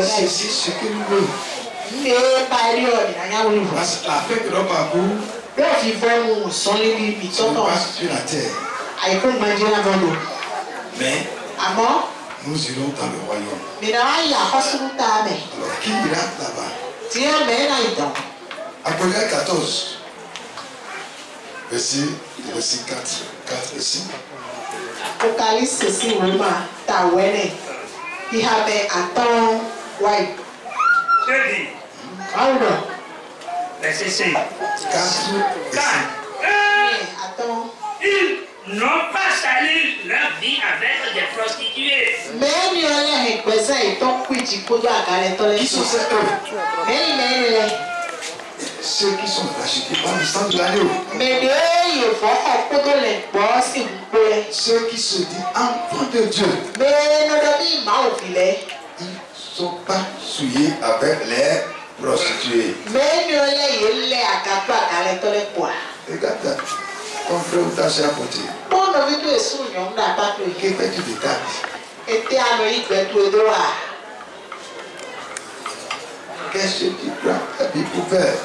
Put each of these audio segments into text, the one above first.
saisir ce que nous voulons. Parce que la fête de notre parcours se passe sur la terre. Mais nous irons dans le royaume. Alors qui ira là-bas? Apocalypse 14, verset 4 et 5. Apocalypse ceci vraiment ta wene. Il avait attend ouais. Je dis. Verset 5. 4 et 5. Attends. Ils n'ont pas sali leur vie avec des prostituées. Mais il y a les personnes qui ont pris du coup de la galette. Qui sont ces eux? Mais ceux qui sont rachetés par le sang de l'agneau. Ceux qui se disent enfants de Dieu. Ils ne sont pas souillés avec les prostituées. Regarde ton frère ou ta soeur à côté. Que fais-tu de ta vie? Qu'est-ce que tu prends ta vie pour faire?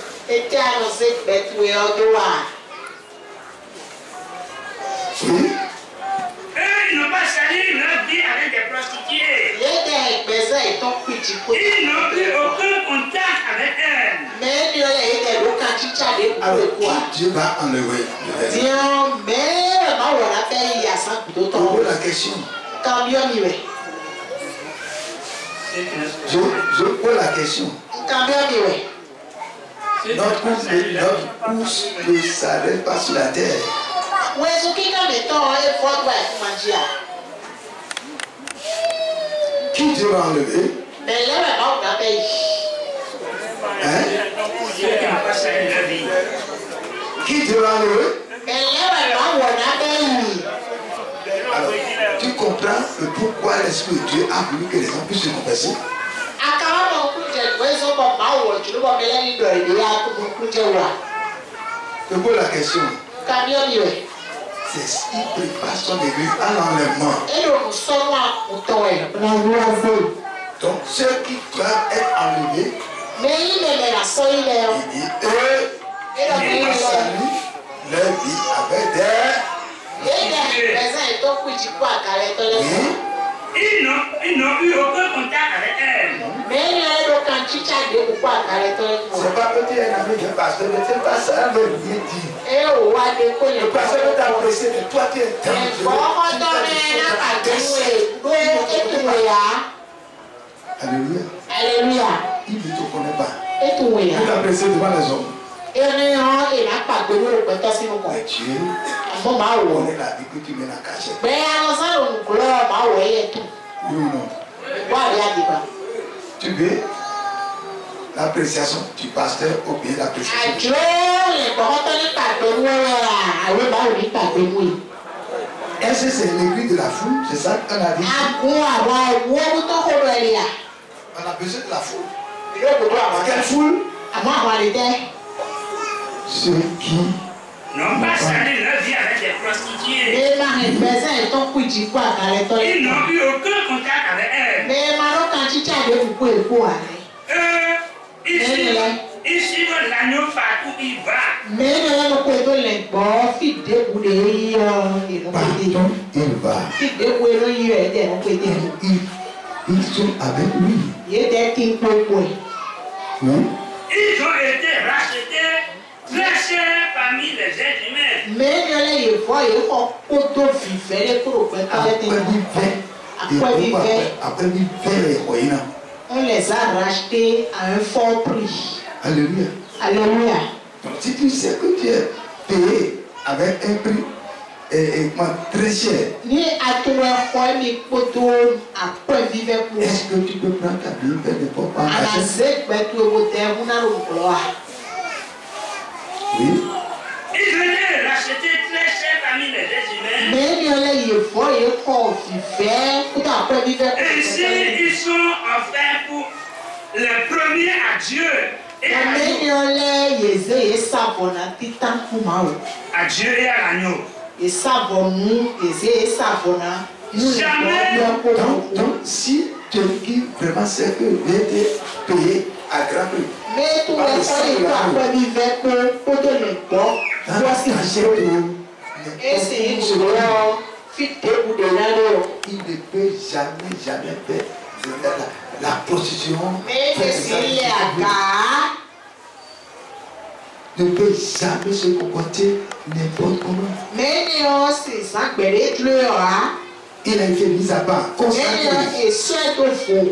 Oui. Eux, ils n'ont pas sali leur vie avec des prostituées. Ils n'ont eu aucun contact avec elles. Alors, Dieu va enlever le verre. La question. Je pose la question. Notre pouce ne s'arrête pas sur la terre. Qui Dieu va enlever? Hein? Ceux qui n'ont pas sali leur vie. Qui Dieu va enlever? Alors, tu comprends le pourquoi l'Esprit de Dieu a voulu que les gens puissent se confesser? Je pose la question. C'est il prépare son église à l'enlèvement. Donc ceux qui doivent être enlevés, il dit eux, ils n'ont pas sali leur vie avec des... Ils n'ont eu aucun contact avec elles. C'est pas que tu es un ami de pasteur, mais c'est pas ça le lieu dit. Le pasteur veut t'apprécier, mais toi tu es dangereux. Alléluia. Alléluia. Il ne te connaît pas. Et tout, oui. Il t'apprécie devant les hommes. Et n'a pas de nous le pétas si nous Mais Dieu connaît la vie que tu mets à cacher. mais à nos salons, nous gloire, et tout. Oui ou non? Tu veux l'appréciation du pasteur ou bien l'appréciation du... Est-ce que c'est l'église de la foule? C'est ça qu'on a dit? On a besoin de la foule. Quelle foule? Ceux qui n'ont pas sali leur vie avec des prostituées. Ils n'ont eu aucun contact avec elles. Ils suivent l'agneau partout où il va. partout il va, ils sont avec lui. Oui. Ils ont été rachetés très chers parmi les êtres humains. On les a rachetés à un fort prix. Alléluia. Alléluia. Donc, si tu sais que tu es payé avec un prix très cher, est-ce que tu peux prendre ta vie vers les pauvres? Oui. Ils ont été rachetés très chers parmi les êtres humains. Ainsi, ils sont offerts pour les premiers à Dieu. Et à Dieu et à l'agneau. Donc, si celui qui vraiment sait que j'ai été payé à grand prix. Mais tout le monde est vivre pour te le bon. Et c'est une joie. Il ne peut jamais faire la prostitution. Mais s'il est à gare, ne peut jamais se comporter n'importe comment. mais c'est ça que les il a été mis à part. et c'est au fond.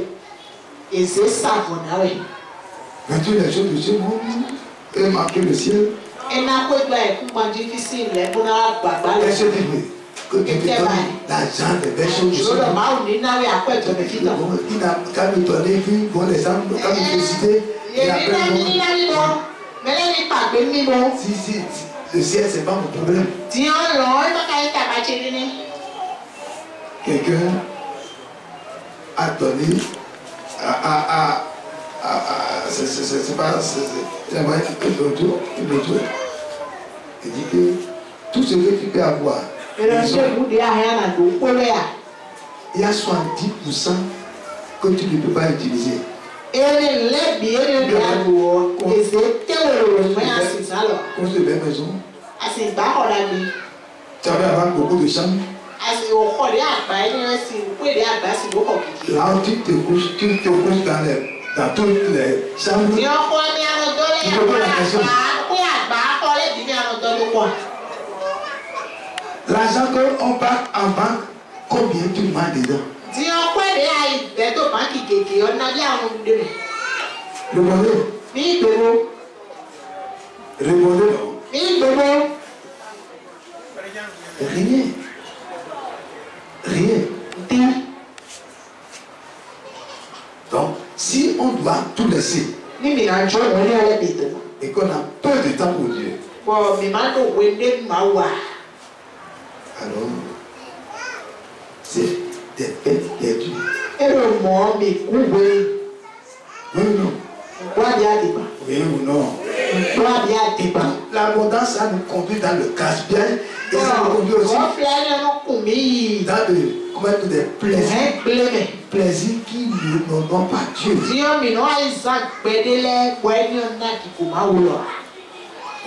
Et c'est ça qu'on a. Mais toutes les choses de ce monde, et marquer le ciel. Et n'a pas de difficile, les bonnes à Et je dis, que tu te donnes l'argent des belles choses. Il n'a qu'à me donner, puis bon, les âmes, qu'à me féliciter. Et après, si, le ciel, c'est pas mon problème. Quelqu'un a donné c'est pas il dit que tout ce que tu peux avoir, il y a 70% que tu ne peux pas utiliser. Construire des maisons. Tu avais avant beaucoup de chambres. Là où tu te couches dans toutes les chambres. L'argent qu'on part en banque, combien tu mets dedans? Le bonheur. Rien. Donc, si on doit tout laisser et qu'on a peu de temps pour Dieu, alors c'est des peines perdues. Oui ou non? L'abondance, ça nous conduit dans le casse-pied et ça nous conduit aussi dans des plaisirs qui n'ont pas Dieu.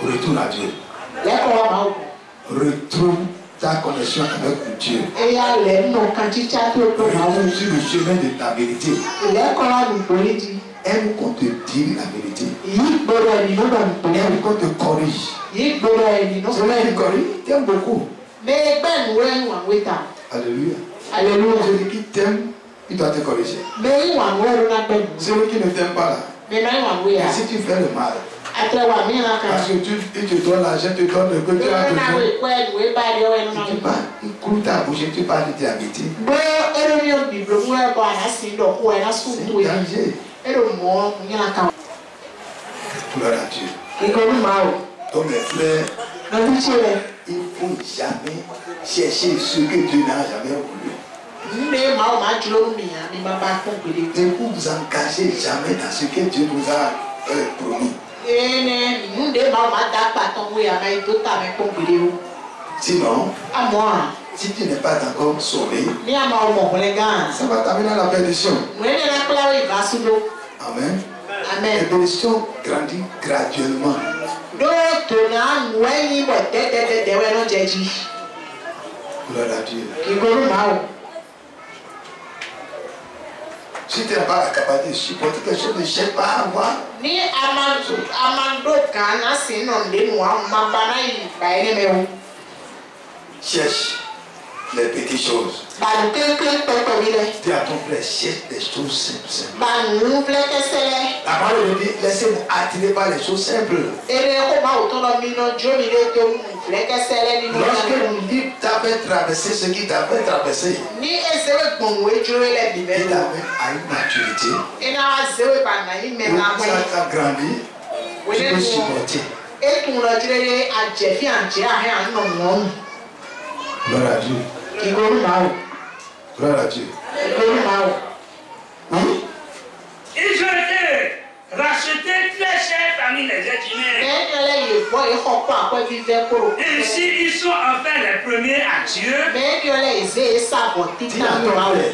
Retourne à Dieu. Retrouve ta connexion avec Dieu. Retrouve sur le chemin de ta vérité. Aime qu'on te dise la vérité. Aime qu'on te corrige. C'est vrai qu'il corrige, t'aimes beaucoup. Alléluia. Celui qui t'aime, il doit te corriger. Celui qui ne t'aime pas là. Et si tu fais le mal, parce que tu te donnes l'argent, tu te donnes le que tu as besoin. Tu parles, il coule ta bouche et tu parles de ta vérité. C'est danger. Gloire à Dieu. Donc mes frères, il ne faut jamais chercher ce que Dieu n'a jamais voulu. Ne vous engagez jamais dans ce que Dieu nous a promis. Sinon, si tu n'es pas encore sauvé, ça va t'amener à la perdition. Amen. La perdition grandit graduellement. Gloire à Dieu. Si tu n'as pas la capacité de supporter quelque chose, ne cherche pas à avoir. Cherche les petites choses. Dis à ton frère, cherche des choses simples. La parole de Dieu, laissez-vous attirer par les choses simples. Lorsque Dieu t'avait traversé ce qui t'avait traversé, il avait à une maturité. Où ça a grandi, tu peux supporter. Gloire à Dieu. Gloire à Dieu. Oui. Ils ont été rachetés très cher parmi les êtres humains. Ainsi, ils sont enfin les premiers à Dieu. Dis à ton frère,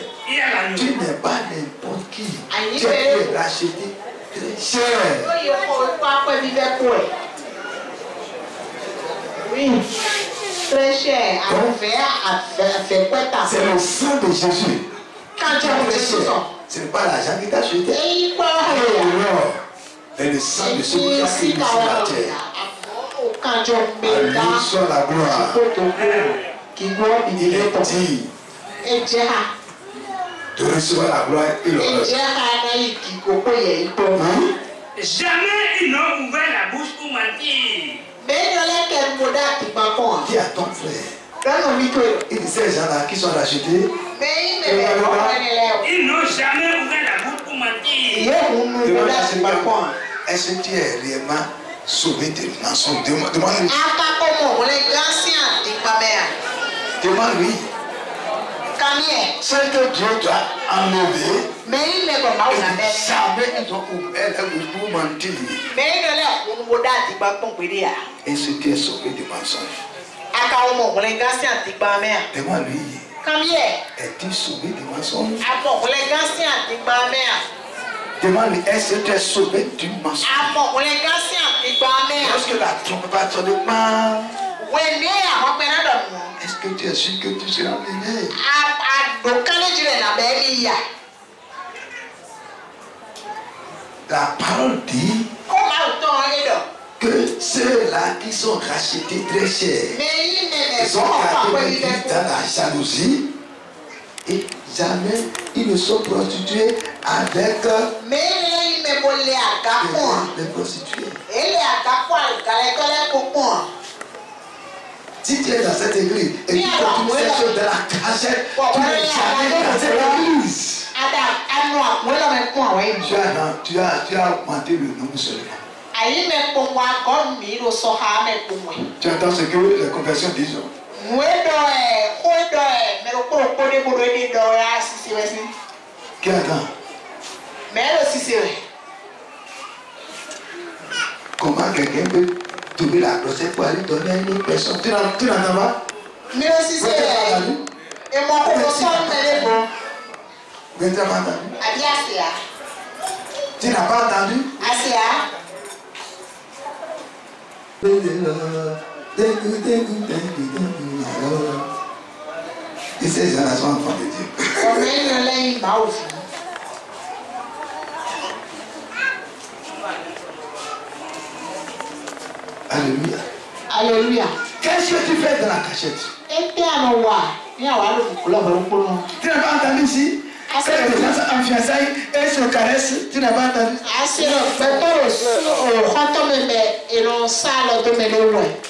Tu n'es pas n'importe qui. Tu es racheté très cher. Oui, très cher. C'est le sang de Jésus. Quand tu as ce n'est pas l'argent qui t'a acheté. Mais le sang de celui qui a créé sur la terre. À lui soit la gloire. Il est dit de recevoir la gloire et l'honneur. Jamais ils n'ont ouvert la bouche pour mentir. Dis à ton frère. Il dit ces gens-là qui sont rachetés. Ils n'ont jamais ouvert la bouche pour mentir. Est-ce que tu es réellement sauvé de mensonges? Demande-lui. Demande-lui. Ce que Dieu t'a enlevé, jamais ils ont ouvert la bouche pour mentir. Et ce qui est sauvé de mensonges. Demande-lui. Es-tu sauvé de mensonges? Demande-lui, est-ce que tu es sauvé du mensonge? Lorsque la trompe va sonner, est-ce que tu es sûr que tu seras mené? La parole dit que ceux-là qui sont rachetés très cher, ils ont gardé dans la jalousie et jamais ils ne sont prostitués avec des prostituées. Si tu es dans cette église et tu continues ces choses de la cachette, tu n'es jamais dans cette église. Tu as augmenté le nombre seulement. Tu entends ce que les confessions disent? Qui attend? Comment quelqu'un peut trouver la grossesse pour aller donner à une personne? Tu n'entends pas? Tu n'as pas entendu? Et ces gens-là sont enfants de Dieu. Alléluia. Alléluia. Qu'est-ce que tu fais dans la cachette? Tu n'as pas entendu ici? Quand les gens sont en fiançailles et se caressent, tu n'as pas entendu?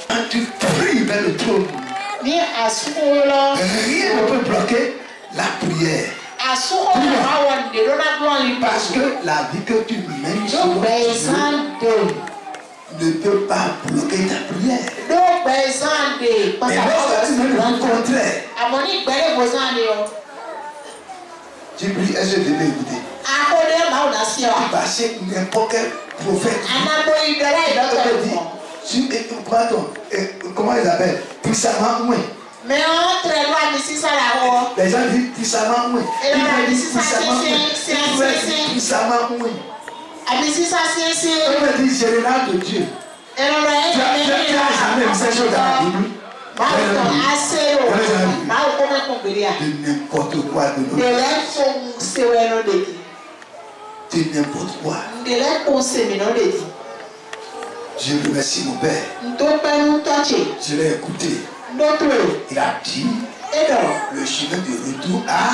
Quand tu pries vers le trône, rien ne peut bloquer la prière. Parce que la vie que tu mènes sur ne peut pas bloquer ta prière. Mais lorsque tu mènes le contraire, tu pries, est-ce que tu veux écouter? Parce que n'importe quel prophète, comment ils appellent? Puissamment moins. Mais on très loin d'ici ça là-haut. Les gens disent puissamment moins. Et là, d'ici ça, c'est puissamment moins. D'ici ça, c'est. On me dit général de Dieu. Tu as jamais vu ces choses dans la Bible? De n'importe quoi de nous. De n'importe quoi. Je remercie mon Père. Je l'ai écouté. Il a dit le chemin de retour à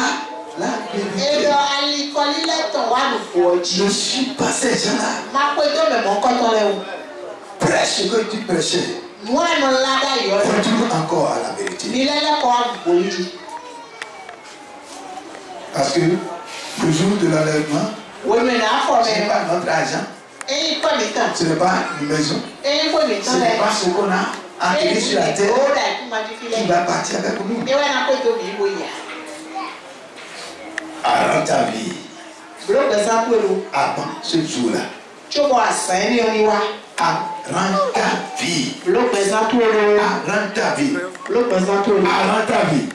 la vérité. Je ne suis pas ces gens-là. Prêche ce que tu prêchais. Retourne encore à la vérité. Parce que le jour de l'enlèvement, ce n'est pas notre argent. Ce n'est pas une maison. Ce n'est pas ce qu'on a acquis sur la terre qui va partir avec nous. Arrête ta vie. Avant ce jour-là. Arrête ta vie. Arrête ta vie. Arrête ta vie.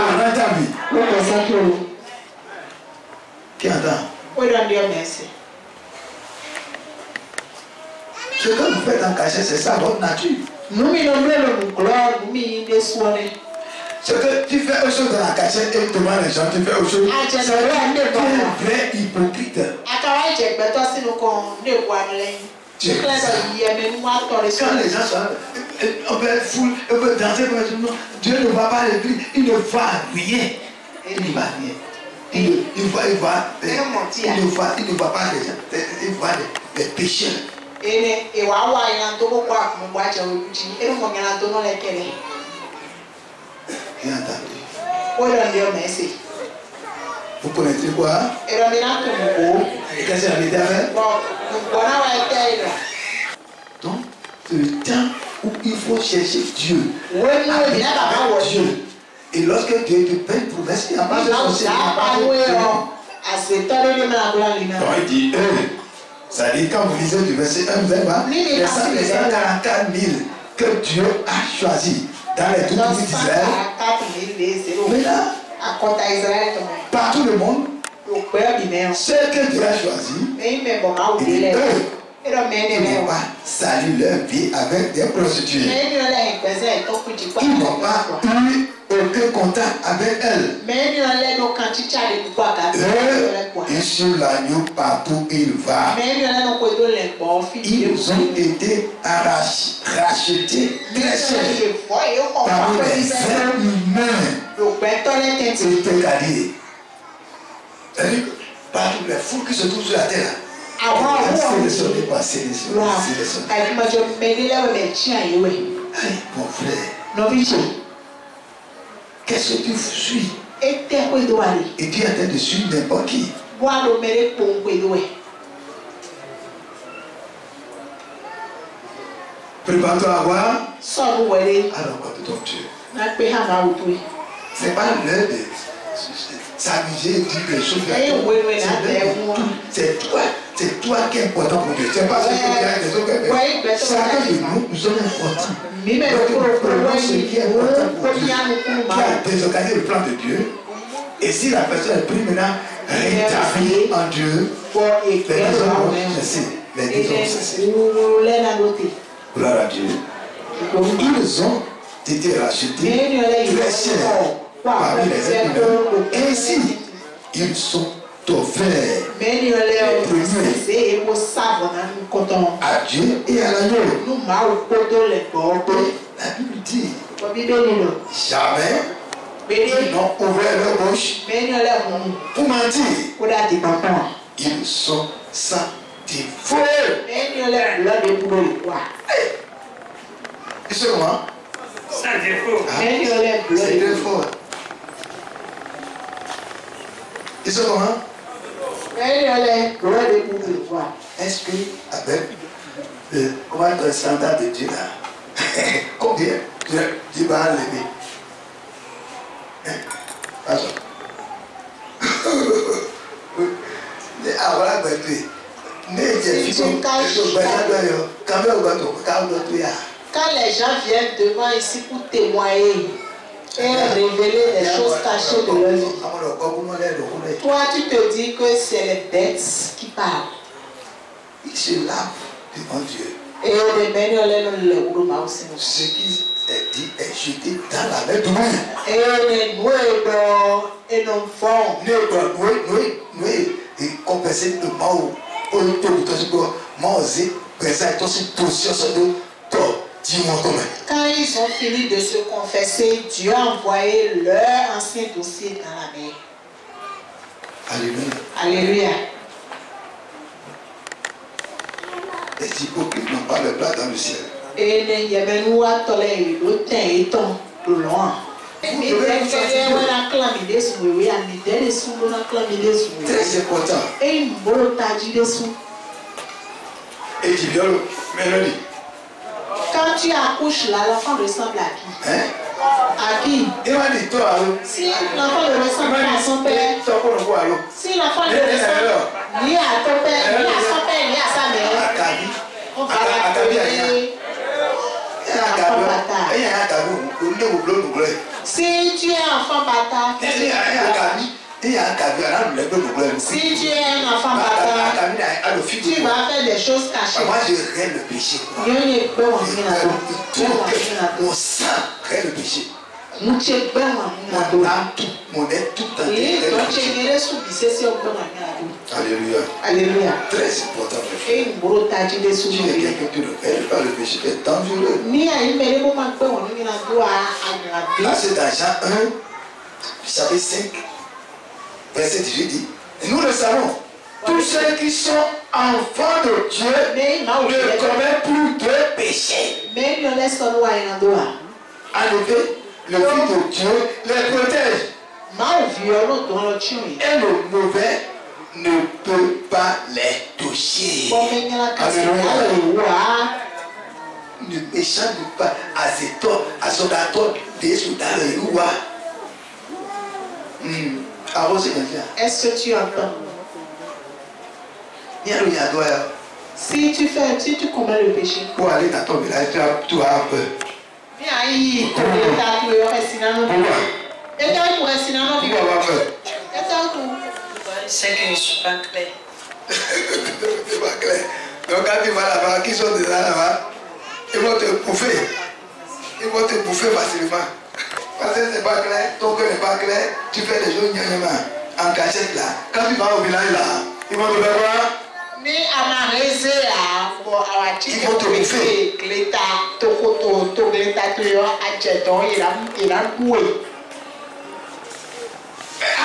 Arrête ta vie. Qui entend? Oui, dans Dieu merci. Ce que vous faites en cachet, c'est ça votre nature. Nous minons le gloire, nous minons des soins. Ce que tu fais aux choses dans la cachette et devant les gens, tu fais aux choses. C'est un vrai hypocrite. Quand les gens sont, on peut être fou, on peut danser, Dieu ne voit pas l'église, il ne voit rien. Il ne voit rien. Il ne voit pas les gens, il voit les pécheurs. Bien entendu. Vous connaissez quoi? Qu'est-ce que ça veut dire? Donc, c'est le temps où il faut chercher Dieu. Dieu. Et lorsque Dieu te fait une promesse, il n'y a pas de sorcier. Donc il dit, ça dit, quand vous lisez du verset 1, vous allez voir, les 144 000 que Dieu a choisis dans les 12 tribus d'Israël. Mais là, partout le monde, ceux que Dieu a choisis, il dit, ils n'ont pas sali leur vie avec des prostituées. Ils n'ont pas eu aucun contact avec elles. Ils suivent l'agneau partout où il va. Ils ont été rachetés très cher parmi les êtres humains. C'est cadet. C'est-à-dire que partout les fous qui se trouvent sur la terre. Mon frère, qu'est-ce que tu suis? Et tu es en train de suivre n'importe qui. Prépare-toi à voir. Alors, quand ton Dieu. C'est pas l'heure de s'amuser et dire des choses. C'est toi qui es important pour Dieu. C'est pas ce que les autres. Chacun de nous sommes importants. Donc, prenons ce qui est important pour Dieu, qui a désorganisé le plan de Dieu. Et si la personne est pris maintenant rétablie en Dieu, les deux hommes vont cesser. Les deux hommes cesser. Gloire à Dieu. Ils ont été rachetés très chers parmi les êtres humains. Ainsi, ils sont offerts à Dieu et à l'agneau. La Bible dit jamais ils n'ont ouvert leur bouche pour mentir. Ils sont sanctifiés. Ils sont comment? Sans défaut. C'est défaut. Ils sont comment? Est-ce que avec comment le standard de Dieu là, combien Dieu va enlever? Pas ça. Voilà, quand les gens viennent devant ici pour témoigner et révéler des choses cachées de leur vie, toi tu te dis que c'est les bêtes qui parlent. Ils se lavent devant Dieu. Et ce qui est dit est jeté dans la mer du monde. Et non font. Et compenser le mal au quand ils ont fini de se confesser, Dieu a envoyé leur ancien dossier dans la mer. Alléluia. Alléluia. Les hypocrites n'ont pas de place dans le ciel. Très important. Et tu violes Mélodie. Quand tu accouches là, l'enfant ressemble à qui? Hein? À qui? Il m'a dit toi. Si l'enfant ne ressemble pas à son père. Si l'enfant ne ressemble ni à ton père, ni à son père, ni à sa mère. On va l'appeler enfant bâtard. Si tu es enfant bâtard, Si tu es un enfant bâtard, tu vas faire des choses cachées. Moi, je règle le péché. Mon sang règle le péché. Mon âme, mon être, tout entier. Alléluia. Alléluia. Très important. Tu es quelqu'un qui ne règle pas le péché, c'est dangereux. Là, c'est dans Jean 1, chapitre 5, verset 18 dit, nous le savons, tous ceux qui sont enfants de Dieu ne commettent plus de péché. En effet, le Fils de Dieu les protège. Et le mauvais ne peut pas les toucher. Le méchant ne peut pas à son ator, des soldats, Est-ce que tu entends? Si tu commets le péché. Pour aller dans ton village, tu as peur. C'est que je ne suis pas clair. C'est pas clair. Donc quand tu vas là-bas, qui sont déjà là-bas, ils vont te bouffer. Ils vont te bouffer facilement. Parce que c'est pas clair, ton cœur n'est pas clair, tu fais des choses en cachette là. Quand tu vas au village là, ils vont te faire quoi? Ils vont te bouffer.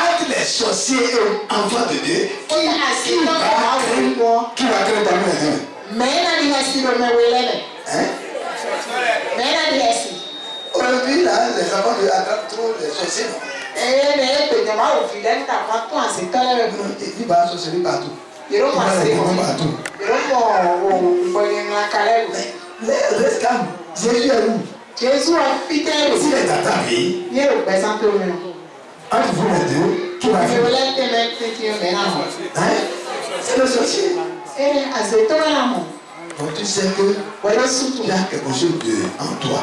Entre les sorciers et enfants de Dieu, qui va créer parmi les hommes? Aujourd'hui, là, les enfants de attrapent trop les sorciers. Il va sorcerer partout. Il va partout. Reste calme. Jésus est où? Jésus a fidèle. S'il est dans ta vie, entre vous les deux, qui va faire? C'est le sorcier. Donc tu sais que il y a quelque chose en toi.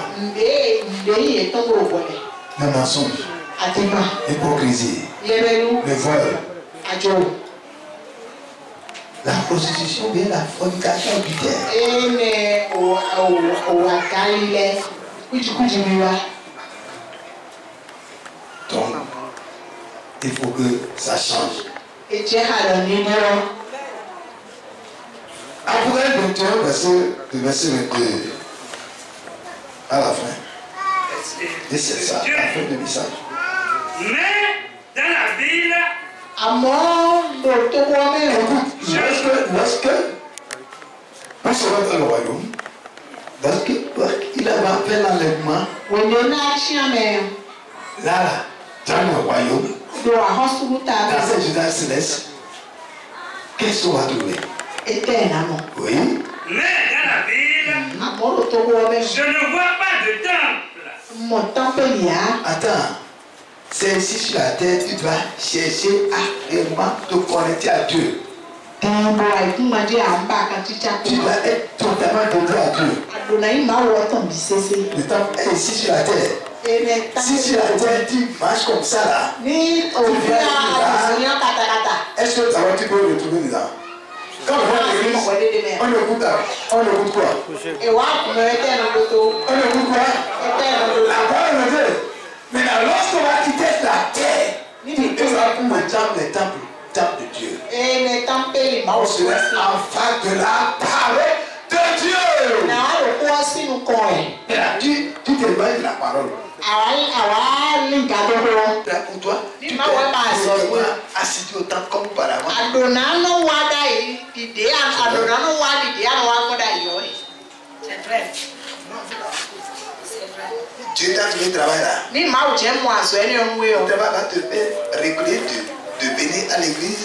Le mensonge, l'hypocrisie, le vol, la prostitution, bien la fornication habituelle. Donc, il faut que ça change. Apocalypse 21, verset 22 à la fin. Et c'est ça, la fin du message. Mais dans la ville, lorsque on se rend dans le royaume, lorsqu'il avait fait l'enlèvement, là, dans le royaume, dans cette Judas céleste, qu'est-ce qu'on va trouver? Oui. Mais dans la ville, je ne vois pas de temple. Attends. C'est ici sur la terre, tu dois chercher à vraiment te connecter à Dieu. Tu dois être totalement dédié à Dieu. Le temple est ici sur la terre. Si sur la terre tu marches comme ça là, est-ce que tu peux le retrouver dedans? Quand on va à l'église, on écoute quoi? On écoute quoi? La parole de Dieu. Maintenant, lorsqu'on va quitter la terre, on va pour le temple de Dieu. On se reste en face de la parole de Dieu. Tu t'éloignes de la parole. Pour toi, tu t'es assidu au temple comme auparavant. C'est vrai. Dieu t'a donné le travail là. Le travail va te faire régulier de venir à l'église.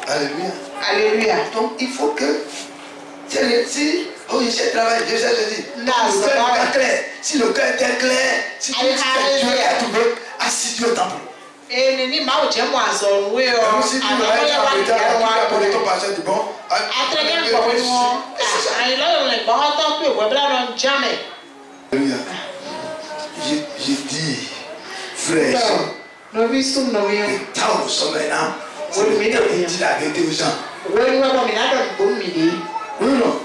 Alléluia. Alléluia. Donc il faut que si je travaille, je sais, si le cœur était clair, si tu as trouvé assidu au temple. Et Nini m'a dit moi à son oui. Si tu veux aller ton passé du bon. Alléluia. J'ai dit, frère, nous vivons nous vivons. le temps où nous sommes maintenant, c'est le temps de dire la vérité aux gens. Oui, non.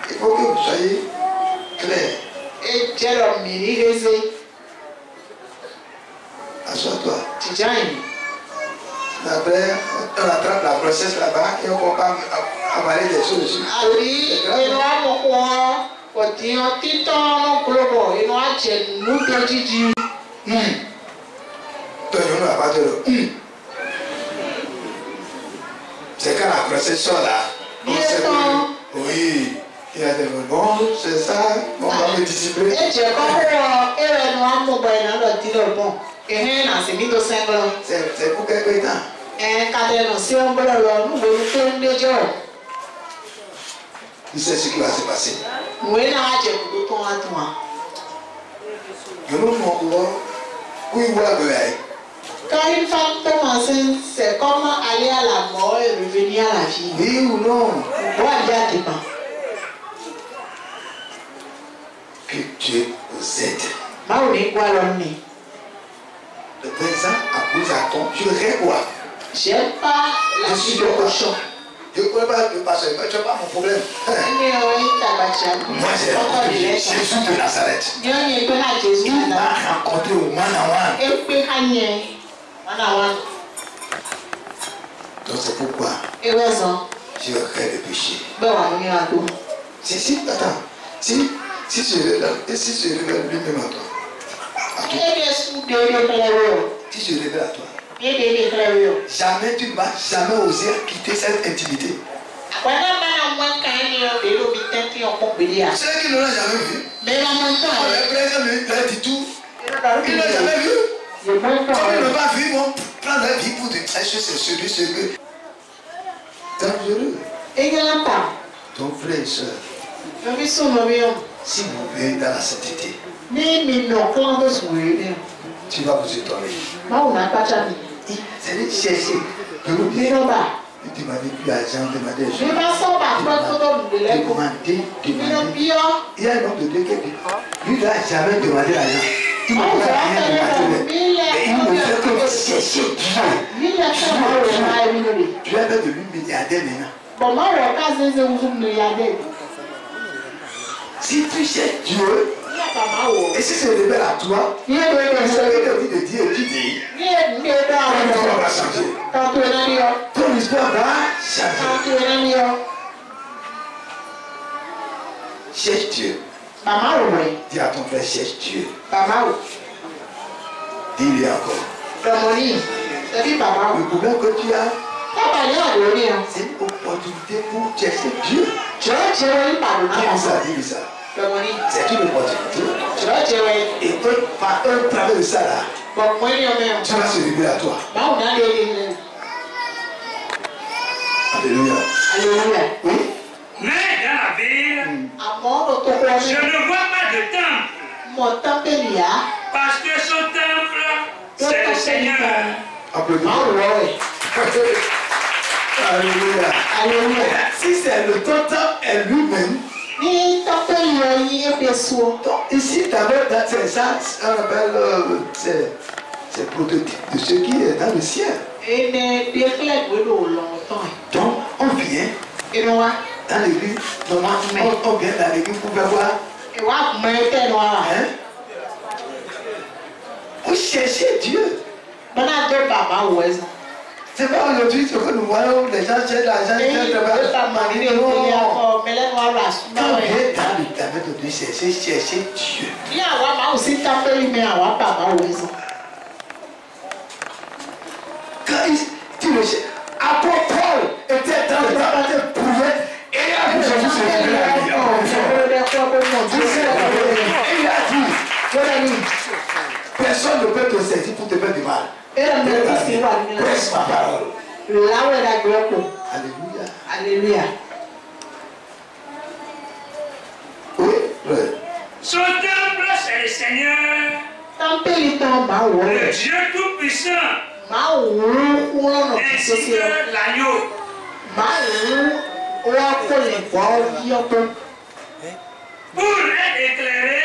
Il faut que vous soyez clair. Et Jérôme Miri, assois-toi. tu Après, on attrape la grossesse là-bas et on va avaler des choses dessus. Ah oui, et nous avons quoi? Quand on dit tant global, et nous avons nous de Didi. Toi, je ne vais pas te le. C'est quand la grossesse sort là. Oui, il y a des bon, c'est ça, on va me discipliner. Et j'ai compris, et nous avons dit bon. Et c'est mis au 5 ans. C'est pour quelque temps. Et quand si on veut nous voulons des gens. Tu sais ce qui va se passer. Oui, là, j'ai beaucoup de temps à toi. Je ne sais pas où il va aller. Quand une femme tombe enceinte, c'est comme aller à la mort et revenir à la vie. Oui ou non? Voilà, il dépend. Que Dieu vous aide. Le présent à vous attend. Je rébois. J'aime pas la vie de cochon. Je ne connais pas le pasteur, mais tu n'as pas mon problème. Moi, j'ai Jésus de Nazareth. Il m'a rencontré au Manawan. Donc c'est pourquoi je regrette le péché. Si je révèle lui-même à toi, si je révèle à toi, jamais tu ne vas jamais oser quitter cette intimité. Ceux qui ne l'ont jamais vu, on les présente, leur dit tout. Ils ne l'ont jamais vu. Comme ils ne l'ont pas vu, ils vont prendre leur vie pour dire est-ce que c'est celui, c'est que. Dangereux. Donc, frère et soeur, si vous vivez dans la sainteté, tu vas vous étonner. C'est de chercher. Il demandait plus d'argent, demandait des choses. Demander. Il y a un homme de Dieu qui dit, lui il n'a jamais demandé l'argent. Il m'a rien demandé. Mais il ne fait que chercher Dieu. Tu as fait de lui milliardaire maintenant. Si tu cherches Dieu, et si c'est révèle à toi, il s'agit de vie de Dieu qui dit, ton histoire va changer. Ton histoire va changer. Cherche Dieu. Dis à ton frère, cherche Dieu. Dis-lui encore. Le problème que tu as, c'est une opportunité pour chercher Dieu. Comment ça dit ça? C'est une opportunité. Et par un travers de ça là, tu vas se révéler à toi. Alléluia. Oui? Mais dans la ville, je ne vois pas de temple. Parce que ce temple, c'est le Seigneur. Applaudissements. Alléluia. Si c'est le temple est lui-même, donc ici d'abord c'est ça on appelle c'est prototype de ce qui est dans le ciel. Donc on vient dans l'église, on vient dans l'église pour faire voir. Pour chercher Dieu. C'est pas aujourd'hui ce que nous voyons, les gens cherchent l'argent, ils cherchent de chercher Dieu. Quand tu le cherches, apôtre Paul était dans le tabernacle de prière et il a vu Jésus se révéler à lui. Et il a dit, personne ne peut te saisir pour te faire du mal. Presse ma parole. Alléluia. Alléluia. Oui, oui. Son temple, c'est le Seigneur. Le Dieu Tout-Puissant ainsi que l'agneau. Pour être éclairé,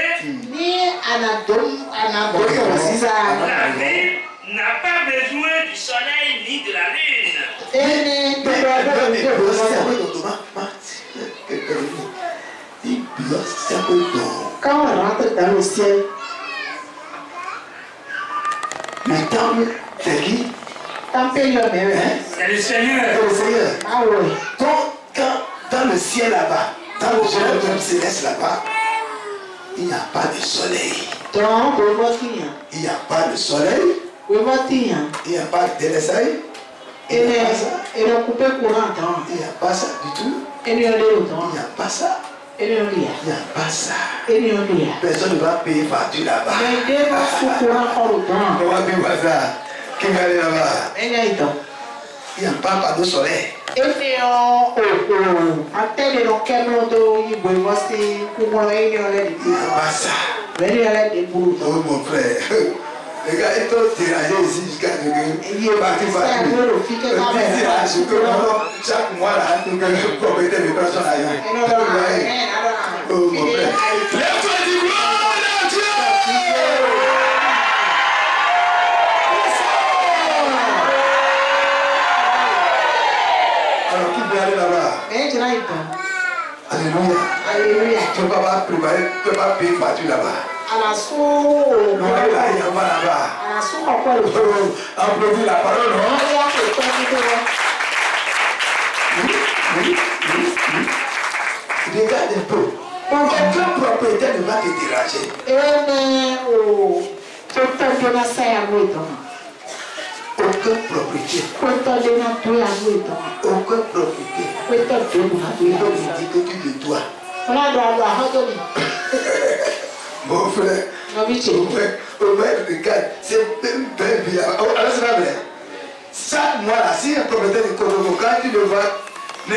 la ville n'a pas besoin du soleil ni de la lune. Quand on rentre dans le ciel, le temple, c'est qui? C'est le Seigneur. Ah oui. Donc, dans le ciel là-bas, dans le Jérusalem céleste là-bas, il n'y a pas de soleil. Il n'y a pas de soleil. Il n'y a pas de soleil. Il n'y a pas ça du tout. Il n'y a pas ça. Il n'y a pas ça. Personne ne va payer facture là-bas. On va payer ça. Qui va aller là-bas? Il n'y a pas de soleil. Il n'y a pas ça. Oh mon frère. Les gars, ils t'ont dérangé ici jusqu'à ce que il est parti chaque mois là, nous avons propriété de personnes ailleurs. Oh mon frère. Lève-toi du gloire à Dieu. Alors qui peut aller là-bas? Alléluia. Alléluia. Tu ne peux pas préparer, tu ne peux pas payer facture là-bas. Applaudis la parole, non? Regarde un peu. Aucun propriétaire ne va te déranger. Aucun propriétaire. Aucun propriétaire. Il dit que tu le dois. Mon frère, regarde, c'est bien. Alors c'est vrai. Chaque mois là, si un propriétaire de Kodogo, quand tu le vois, nous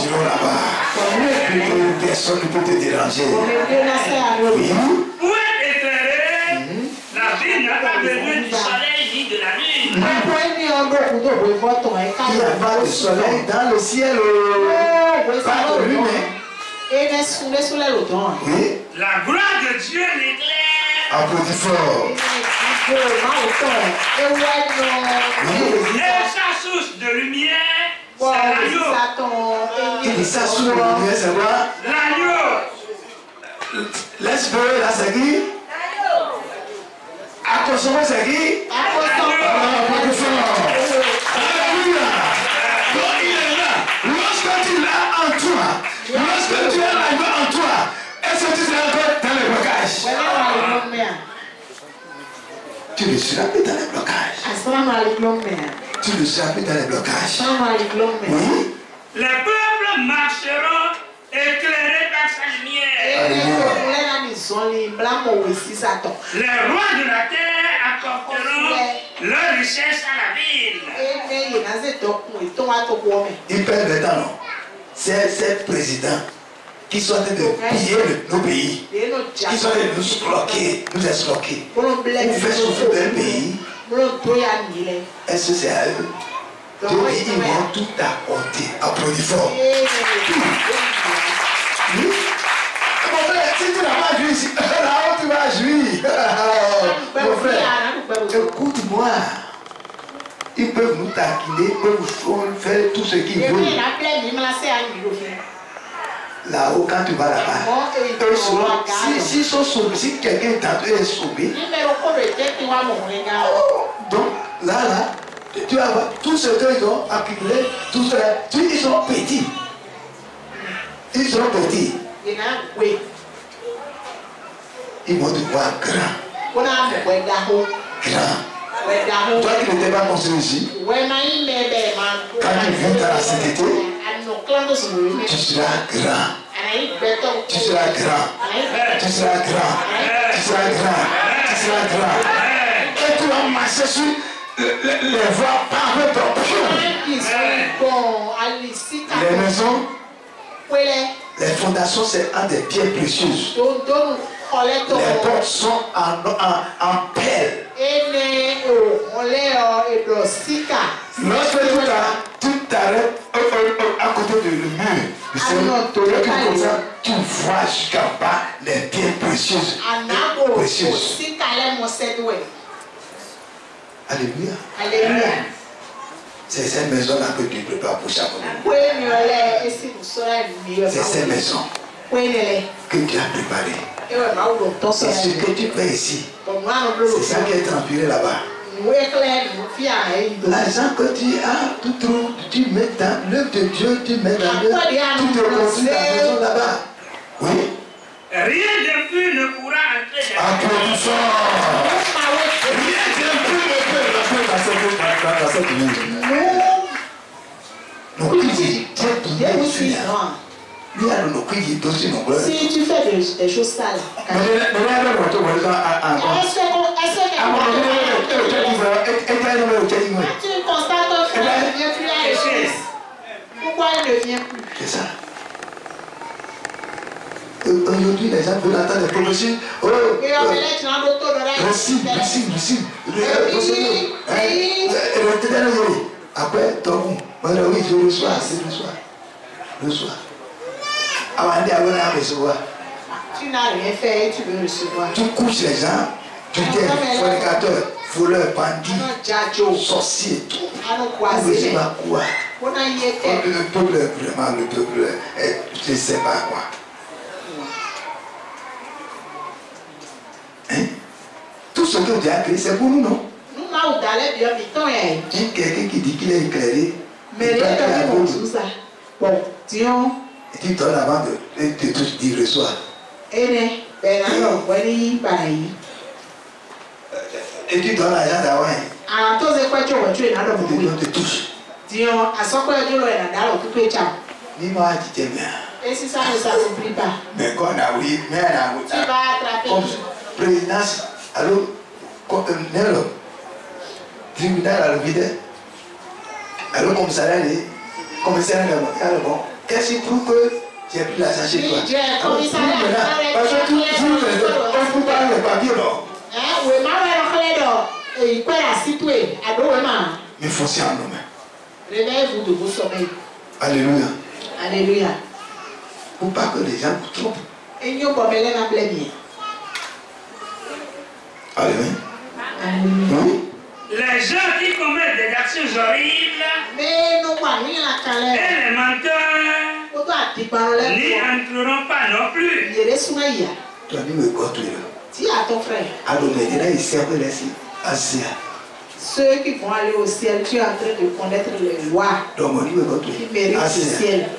irons là-bas. Personne ne peut te déranger. Pour être éclairé, la ville n'a pas besoin du soleil ni de la lune. Il n'y a pas de soleil dans le ciel. Pas de lune. Oui. La gloire de Dieu l'éclaire. Applaudis fort. Et sa source de lumière, c'est l'agneau. Il dit sa source de lumière, c'est quoi? L'agneau. Laisse-moi là, c'est qui? Attention, c'est qui? Applaudis fort. Alléluia. Donc il est là. Lorsque tu l'as en toi, lorsque tu as l'agneau en toi, est-ce que tu seras encore dans les blocages? Tu ne seras plus dans les blocages. Tu ne seras plus dans les blocages. Oui. Les peuples marcheront éclairés par sa lumière. Les rois de la terre apporteront leur richesse à la ville. Il perd le temps, non? C'est ces présidents qui sont en train de piller nos pays, qui sont en train de nous bloquer, nous escroquer. Vous faites souffrir d'un pays. Est-ce que c'est à eux? Dieu dit, ils vont tout apporter. Applaudis fort. Mon frère, si tu n'as pas joué ici, là-haut tu vas jouir. Mon frère, écoute-moi. Ils peuvent nous taquiner, ils peuvent faire tout ce qu'ils veulent. Là-haut, quand tu vas là-bas, s'ils sont sauvés, si quelqu'un d'entre eux est sauvé, donc là, tu vas voir tout ce qu'ils ont accumulé, tout cela, ils sont petits. Ils sont petits. Ils vont te voir grand. Grand. Toi qui n'étais pas construit ici, quand Quand tu vis dans la sainteté, tu seras grand. Tu seras grand. Tu seras grand. Tu seras grand. Tu seras grand. Et tu vas marcher sur les voies parfaites. Les maisons, les fondations, c'est un des pierres précieuses. Les portes sont en perles. Lorsque tu t'arrêtes à côté du mur, tu vois jusqu'en bas les pierres précieuses. Alléluia. Alléluia. C'est cette maison-là que Dieu prépare pour chaque homme. C'est cette maison que Dieu a préparée. Et ce que tu fais ici, c'est ça qui est transpiré là-bas. L'argent que tu as, tu trouves, tu mets dans l'œuvre de Dieu, tu mets dans l'œuvre, tu te construis la maison là-bas. Oui. Rien d'impur ne pourra entrer Rien d'impur ne peut rentrer dans cette maison. Non. Si tu fais des choses sales, tu constates ton frère ne vient plus à l'église. Pourquoi il ne vient plus? C'est ça. Aujourd'hui, les gens veulent entendre des prophéties. Récime. Après, oui, je reçois, c'est le soir. Tu n'as rien fait et tu veux recevoir. Tu couches les gens, tu es fornicateur, voleur, bandit, sorcier, tout. Le peuple est vraiment, je ne sais pas quoi. Hein? Tout ce que Dieu a créé, c'est pour nous, non? Quelqu'un qui dit qu'il est éclairé, mais il est tout ça. Bon, disons. Et tu donnes avant de tout dire le soir. Et tu donnes l'argent d'avant. Tu te touches. Dis-moi, tu t'aimes bien. Et si ça ne s'accomplit pas? Mais quand on a oui, mais on a tu vas attraper. Comme présidence, alors, Nero, tribunal à l'hôpital. Alors, comme ça, comme ça, bon. Qu'est-ce qui prouve que tu as pris l'argent chez toi? Parce que tu ne peux pas le papier, non? Mais foncez en nous. Réveillez-vous de vos sommeils. Alléluia. Alléluia. Pour pas que les gens vous trompent. Alléluia. Oui. Les gens qui commettent des actions horribles, et les menteurs n'y entreront pas non plus. Toi, tu me construis. Dis à ton frère. Alors maintenant, il sert de laisser Asia. Ceux qui vont aller au ciel, tu es en train de connaître les lois qui méritent le ciel.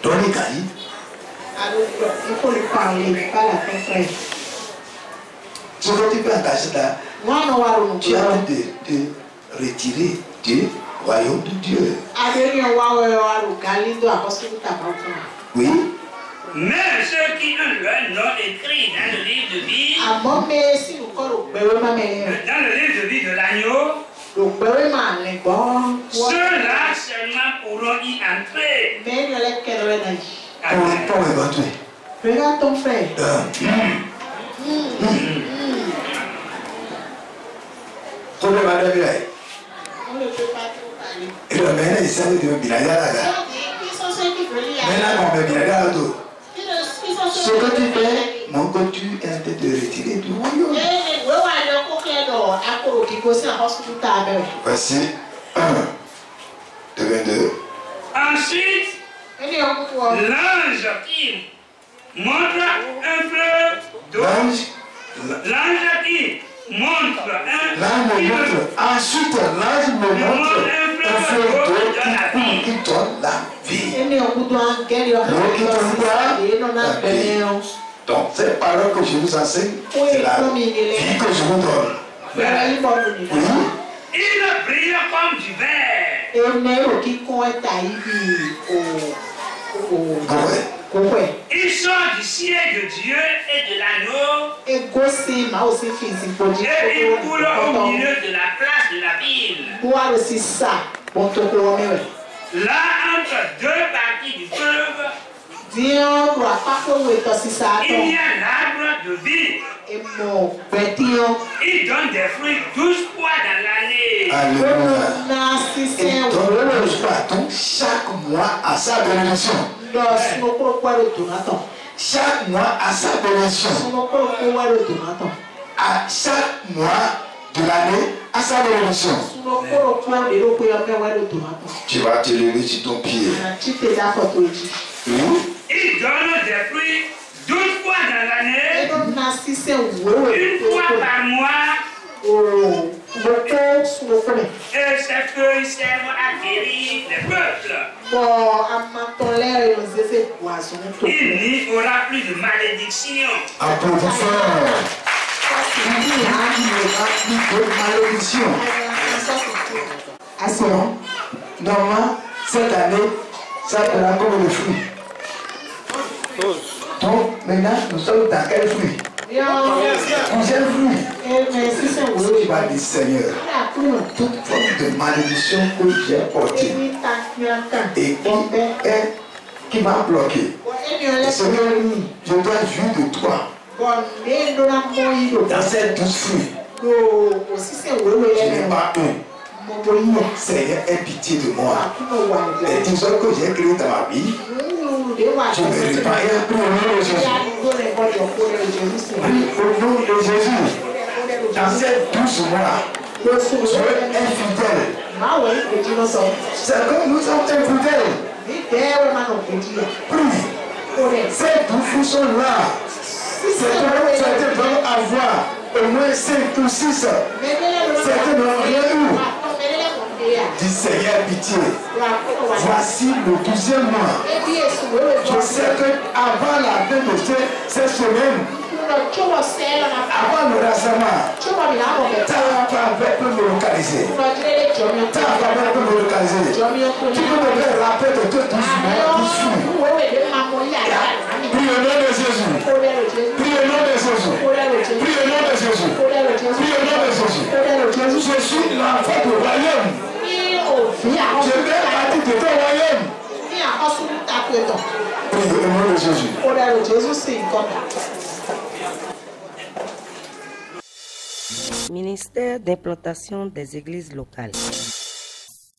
Alors, il faut lui parler, pas la ton frère. Ce que tu peux engager là, tu as de retirer du royaume de Dieu. Oui. Mais ceux qui ont leur nom écrit dans le livre de vie, dans le livre de vie de l'agneau, ceux-là seulement pourront y entrer. Regarde ton frère. On ne peut pas trop parler. Ils sont ceux qui veulent y aller. Ce que tu fais, mon que tu es en train de retirer du royaume. Voici 1, 22. Ensuite, l'ange qui montre un fleuve d'eau. L'ange qui montre Ensuite, l'ange me montre un fleuve d'eau qui donne la vie. Donc, ces paroles que je vous enseigne, c'est la vie que je vous donne. Il brille comme du verre. Il sort du ciel de Dieu et de l'anneau. Et il coule au milieu de la place de la ville. Là, entre deux parties du fleuve, il y a l'arbre de vie. Il donne des fruits 12 fois dans l'année. Alléluia. Il donne 12 fois. Donc chaque mois à sa bénédiction. Chaque mois à sa bénédiction. À chaque mois de l'année à sa bénédiction. Tu vas te lever sur ton pied. Il donne des fruits 12 fois dans l'année, une fois par mois. Et ces feuilles servent à guérir les peuples. Il n'y aura plus de malédiction. Il n'y aura plus de malédiction. Normalement, cette année, ça fera comme le fruit. Donc, maintenant, nous sommes dans quel fruit? Quel fruit? Tu vas dire, Seigneur, toute forme de malédiction que j'ai portée et qui m'a bloqué. Seigneur, je dois jouir de toi dans ces 12 fruits. Je n'ai pas un. Seigneur, aie pitié de moi. Les 10 ans que j'ai créés dans ma vie, je me répare au nom de Jésus. Oui, au nom de Jésus. Dans ces 12 mois, soyez infidèles. C'est comme nous sommes infidèles. Prie. Ces 12 fruits sont là. Certains doivent avoir au moins 5 ou 6. Certains n'ont rien eu. Dis Seigneur, pitié. Voici le 12e mois. Je sais qu'avant la fin de cette semaine, avant le rassemblement, ta faveur peut me localiser. Ta faveur peut me localiser. Tu peux me faire la paix de tout doucement. Prie au nom de Jésus. Prie au nom de Jésus. Prie au nom de Jésus. Prie au nom de Jésus. Je suis l'enfant du royaume. Je fais partie de ton royaume. Prie au nom de Jésus. Ministère d'implantation des églises locales.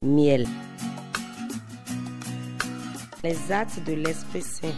Miel. Les actes de l'Esprit Saint.